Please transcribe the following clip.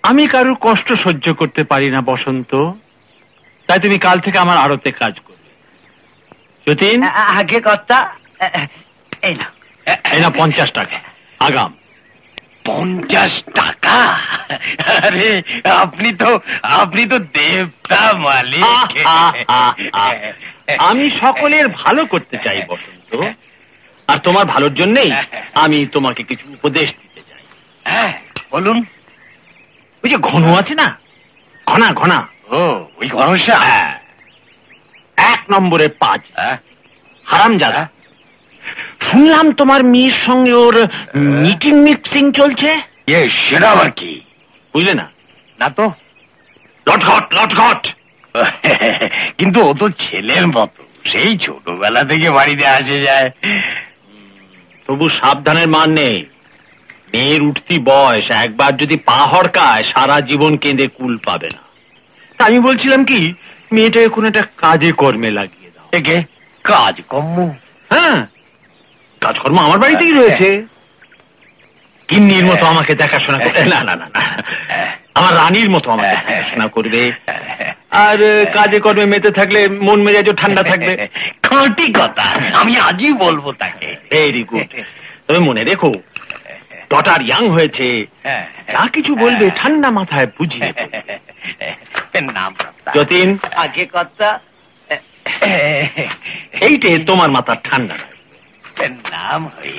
আমি কারোর কষ্ট সহ্য করতে পারি না বসন্ত, তাই তুমি কাল থেকে আমার আড়তে কাজ করবে। যতীন, আগে কর্তা, এই না, এই না 50 টাকা আগাম। 50 টাকা? আরে আপনি তো দেবতা মালিক। আমি সকলের ভালো করতে চাই বসন্ত, আর তোমার ভালোর জন্যই আমি তোমাকে কিছু উপদেশ দিতে চাই। হ্যাঁ বলুন। ওই যে ঘন আছে না, ঘনা ঘনা, ও ওই ঘনশ্যাম? 1 নম্বরে 5 হ্যাঁ? হারামজাদা। শুনলাম তোমার মেয়ের সঙ্গে ওর মিটিং মিক্সিং চলছে। সেটা আবার কি? বুঝলে না? না তো। লটঘট লটঘট। কিন্তু ও তো ছেলের মতো, সেই ছোটবেলা থেকে বাড়িতে আসে যায়। তবু সাবধানের মান নেই। মেয়ের উঠতি বয়স, একবার যদি পা হড়কায় সারা জীবন কেঁদে কুল পাবে না। তা আমি বলছিলাম কি, মেয়েটাকে কোন একটা কাজে কর্মে লাগিয়ে দাও। একে কাজকর্ম? হ্যাঁ, কাজকর্ম আমার বাড়িতেই রয়েছে। কিন্নির মতো আমাকে দেখাশোনা করবে, না না না না, আমার রানীর মতো আমাকে দেখাশোনা করবে, আর কাজে কর্মে মেতে থাকলে মন মেজাজও ঠান্ডা থাকবে। খাঁটি কথা, আমি আজই বলবো তাকে। Very good. তবে মনে রেখো, ডটার ইয়াং হয়েছে, যা কিছু বলবে ঠান্ডা মাথায় বুঝিয়ে নাম যতীন। আগে কর্তা, এইটে তোমার মাথার ঠান্ডা নাম হই।